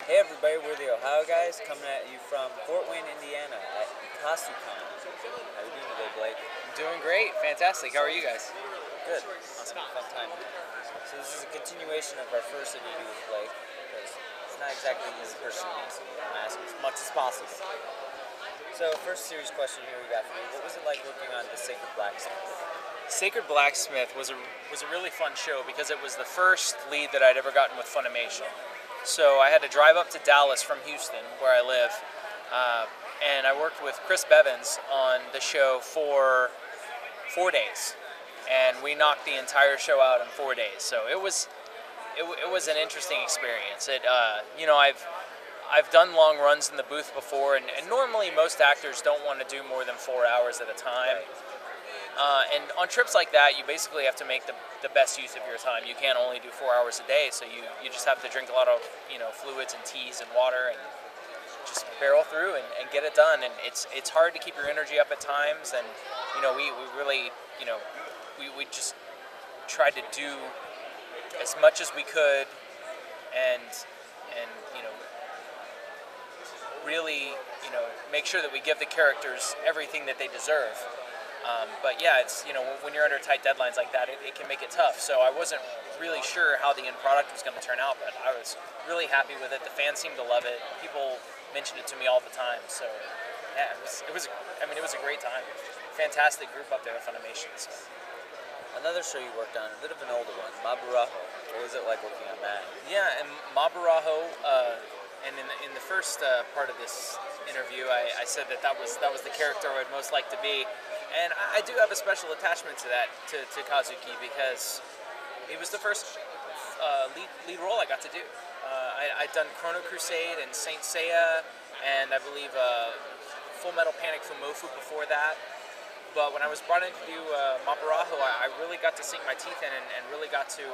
Hey everybody, we're the Ohio guys coming at you from Fort Wayne, Indiana at ICASUCon. How are you doing today, Blake? Doing great, fantastic. How are you guys? Good. Awesome. Fun time here. So this is a continuation of our first interview with Blake because it's not exactly an easy person to meet, so we're going to ask him as much as possible. So first serious question here we got for you. What was it like working on The Sacred Blacksmith? Sacred Blacksmith was a really fun show because it was the first lead that I'd ever gotten with Funimation. So I had to drive up to Dallas from Houston, where I live, and I worked with Chris Bevins on the show for 4 days, and we knocked the entire show out in 4 days. So it was an interesting experience. I've done long runs in the booth before, and normally most actors don't want to do more than 4 hours at a time. And on trips like that, you basically have to make the best use of your time. You can't only do 4 hours a day, so you just have to drink a lot of fluids and teas and water and just barrel through and get it done. And it's hard to keep your energy up at times. And we really we just tried to do as much as we could, and really make sure that we give the characters everything that they deserve. But yeah, it's when you're under tight deadlines like that, it can make it tough. So I wasn't really sure how the end product was going to turn out, but I was really happy with it. The fans seemed to love it. People mentioned it to me all the time. So yeah, it was a great time. Fantastic group up there at Funimation. So. Another show you worked on, a bit of an older one, Maburaho. What was it like working on that? Yeah, and Maburaho. And in the first part of this interview, I said that was the character I would most like to be. And I do have a special attachment to that, to Kazuki, because he was the first lead role I got to do. I'd done Chrono Crusade and Saint Seiya, and I believe Full Metal Panic Fumofu before that. But when I was brought in to do Maburaho, I really got to sink my teeth in and really got to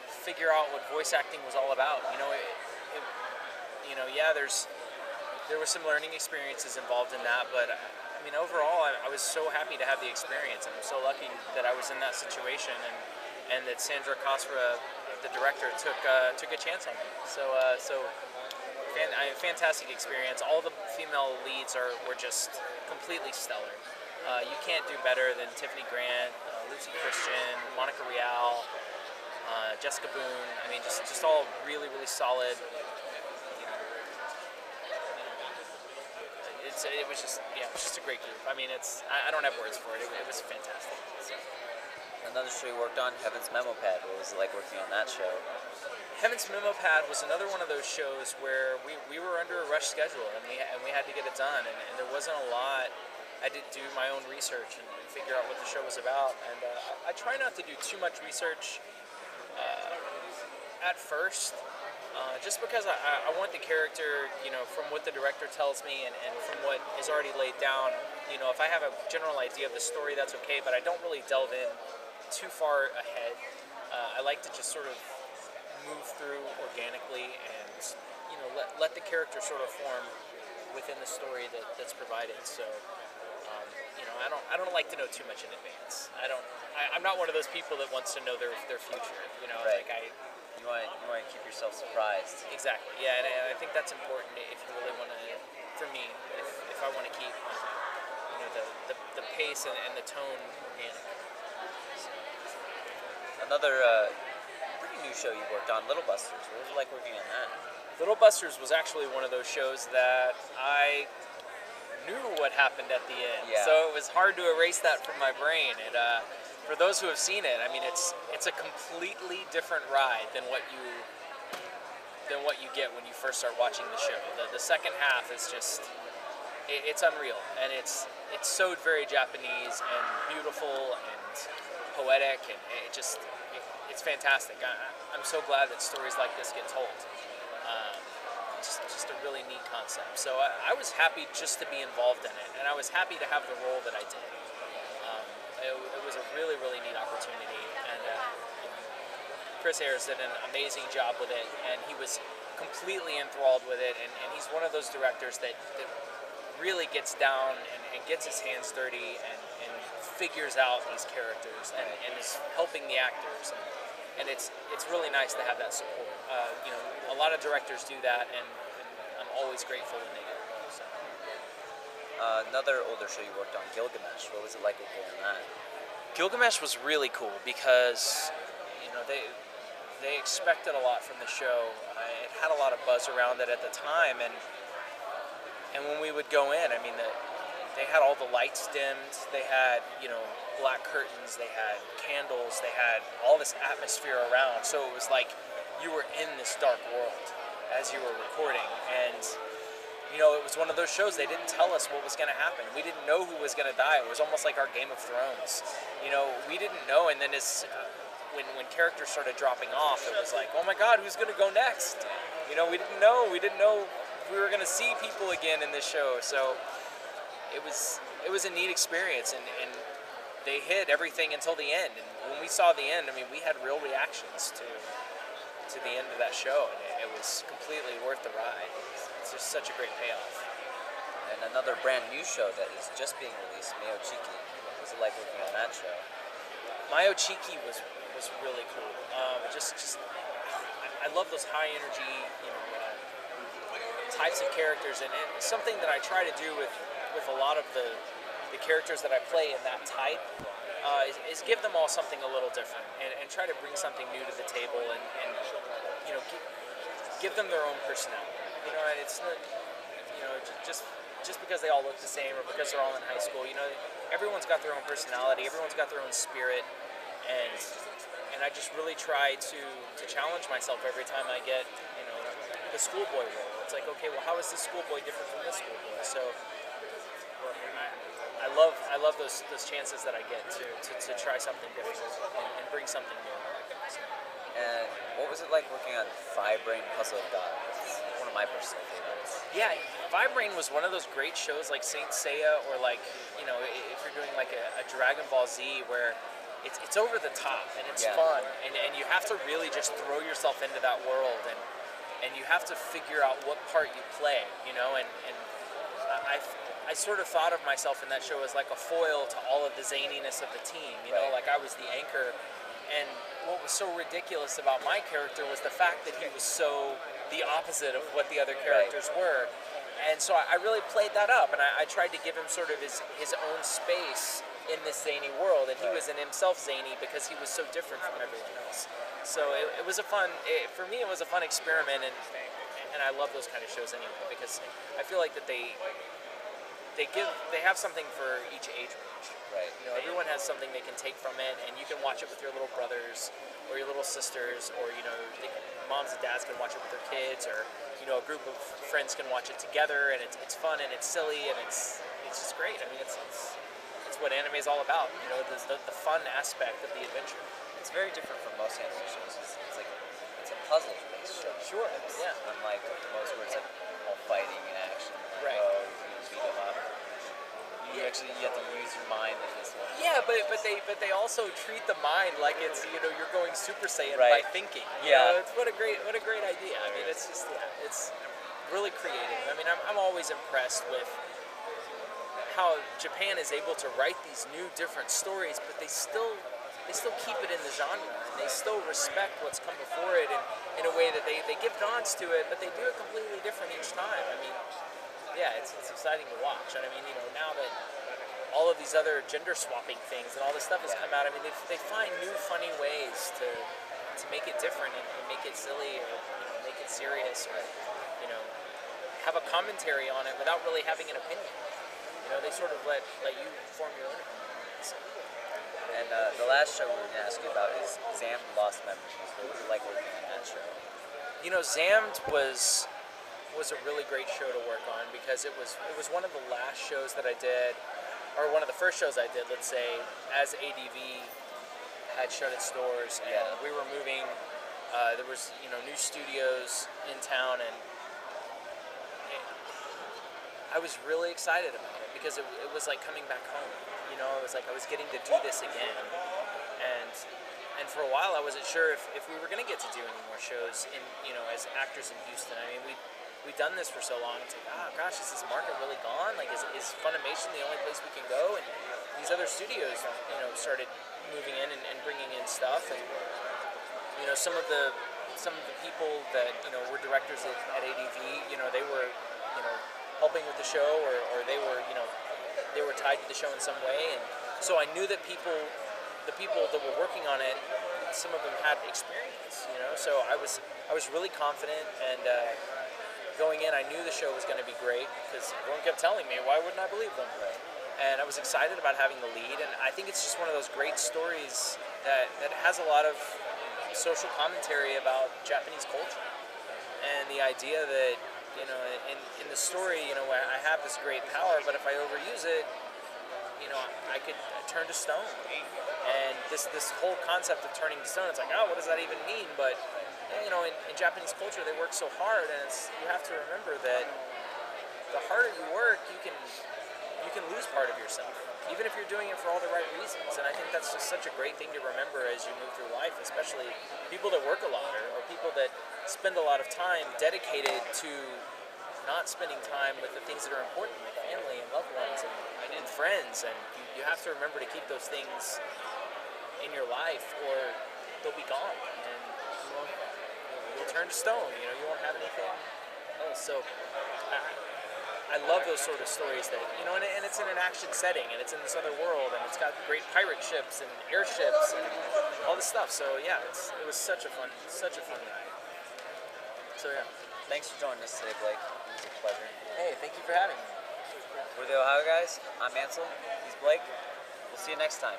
figure out what voice acting was all about. There were some learning experiences involved in that, but overall, I was so happy to have the experience, and I'm so lucky that I was in that situation, and that Sandra Cosra, the director, took a chance on me. Fantastic experience. All the female leads were just completely stellar. You can't do better than Tiffany Grant, Lucy Christian, Monica Rial, Jessica Boone. Just all really, really solid. It was just a great group. I don't have words for it. It was fantastic. So. Another show you worked on, Heaven's Memo Pad. What was it like working on that show? Heaven's Memo Pad was another one of those shows where we were under a rush schedule, and we had to get it done, and there wasn't a lot. I did do my own research and figure out what the show was about, and I try not to do too much research at first. Just because I want the character, from what the director tells me and from what is already laid down, if I have a general idea of the story, that's okay, but I don't really delve in too far ahead. I like to just sort of move through organically and, let the character sort of form within the story that's provided. So, I don't like to know too much in advance. I'm not one of those people that wants to know their future, Right. You want to keep yourself surprised. Exactly. Yeah, and I think that's important if you really want to. For me, if I want to keep, the pace and the tone organic. So. Another pretty new show you worked on, Little Busters. What was it like working on that? Little Busters was actually one of those shows that I knew what happened at the end, so it was hard to erase that from my brain. For those who have seen it, it's a completely different ride than what you get when you first start watching the show. The second half is just it's unreal, and it's so very Japanese and beautiful and poetic, and it's fantastic. I'm so glad that stories like this get told. Just a really neat concept. So I was happy just to be involved in it, and I was happy to have the role that I did. It was a really, really neat opportunity, and Chris Ayers did an amazing job with it, and he was completely enthralled with it, and he's one of those directors that really gets down and gets his hands dirty and figures out these characters and is helping the actors. and it's really nice to have that support. You know, a lot of directors do that, and I'm always grateful when they do. So. Another older show you worked on, Gilgamesh. What was it like working on that? Gilgamesh was really cool because, you know, they expected a lot from the show. It had a lot of buzz around it at the time, and when we would go in, I mean, they had all the lights dimmed. They had, you know, black curtains. They had candles. They had all this atmosphere around. So it was like you were in this dark world as you were recording, and you know, it was one of those shows, they didn't tell us what was going to happen. We didn't know who was going to die. It was almost like our Game of Thrones. You know, we didn't know, and then when characters started dropping off, it was like, oh my God, who's going to go next? You know, we didn't know. We didn't know if we were going to see people again in this show. So it was a neat experience, and they hid everything until the end. And when we saw the end, I mean, we had real reactions to the end of that show, and it was completely worth the ride. It's just such a great payoff. And another brand new show that is just being released, Mayo Chiki. What was it like working on that show? Mayo Chiki was really cool. I love those high energy, you know, types of characters, and it's something that I try to do with a lot of the characters that I play in that type. Is give them all something a little different, and try to bring something new to the table, and you know, give them their own personality. You know, and it's not, you know, just because they all look the same or because they're all in high school. You know, everyone's got their own personality, everyone's got their own spirit, and I just really try to challenge myself every time I get, you know, the schoolboy role. It's like, okay, well, how is this schoolboy different from this schoolboy? So I love those chances that I get to try something different and bring something new. And what was it like working on Five Brain Puzzle of God? It's one of my personal favorites. Yeah, Five Brain was one of those great shows like Saint Seiya, or like, you know, if you're doing like a Dragon Ball Z, where it's over the top and it's fun, and you have to really just throw yourself into that world, and you have to figure out what part you play, you know, and I sort of thought of myself in that show as like a foil to all of the zaniness of the team, you know, like I was the anchor. And what was so ridiculous about my character was the fact that he was so the opposite of what the other characters were. And so I really played that up, and I tried to give him sort of his own space in this zany world, and he was in himself zany because he was so different from everyone else. So it was a fun, for me it was a fun experiment, and I love those kind of shows anyway, because I feel like that they have something for each age range. Right. You know, everyone has something they can take from it, and you can watch it with your little brothers or your little sisters, or, you know, moms and dads can watch it with their kids, or, you know, a group of friends can watch it together, and it's fun and it's silly, and it's just great. I mean, it's what anime is all about. You know, the fun aspect of the adventure. It's very different from most anime shows. It's like it's a puzzle-based show. Sure. Yeah. Unlike most where it's like all fighting and action. Like, right. Oh, you can beat them up. You have to use your mind in this one. Yeah, but they also treat the mind like it's, you know, you're going Super Saiyan by thinking. You know, it's what a great idea. I mean, it's just it's really creative. I mean, I'm always impressed with how Japan is able to write these new different stories, but they still keep it in the genre, and they still respect what's come before it in a way that they give nods to it, but they do it completely different each time. I mean, yeah, it's exciting to watch. And I mean, you know, now that all of these other gender swapping things and all this stuff has come out, I mean, they find new funny ways to make it different and make it silly, or, you know, make it serious, or, you know, have a commentary on it without really having an opinion. You know, they sort of let you form your own opinion. So. And the last show we're going to ask you about is Zammed Lost Memories. What was it like working on that show? You know, Zammed was a really great show to work on, because it was one of the last shows that I did, or one of the first shows I did, let's say, as ADV had shut its doors, and we were moving. There was, you know, new studios in town, and I was really excited about it, because it was like coming back home. You know, it was like I was getting to do this again, and for a while I wasn't sure if we were going to get to do any more shows in, you know, as actors in Houston. I mean, we've done this for so long. It's like, oh gosh, is this market really gone? Like, is Funimation the only place we can go? And these other studios, you know, started moving in and bringing in stuff, and some of the people that were directors at ADV, they were helping with the show, or they were they were tied to the show in some way, and so I knew that the people that were working on it, some of them had experience, so I was really confident, and going in I knew the show was going to be great because everyone kept telling me, why wouldn't I believe them? And I was excited about having the lead, and I think it's just one of those great stories that has a lot of social commentary about Japanese culture, and the idea that in the story, I have this great power, but if I overuse it, I could turn to stone. And this whole concept of turning to stone, it's like, oh, what does that even mean? But in Japanese culture, they work so hard, and you have to remember that the harder you work, you can lose part of yourself, even if you're doing it for all the right reasons. And I think that's just such a great thing to remember as you move through life, especially people that work a lot, or people that spend a lot of time dedicated to not spending time with the things that are important, like family and loved ones and friends. And you have to remember to keep those things in your life, or they'll be gone, and you'll turn to stone. You won't have anything else. So I love those sort of stories that, and it's in an action setting, and it's in this other world, and it's got great pirate ships and airships and all this stuff. So yeah, it was such a fun ride. So yeah. Thanks for joining us today, Blake. It was a pleasure. Hey, thank you for having me. We're the Ohio guys. I'm Ansel. He's Blake. We'll see you next time.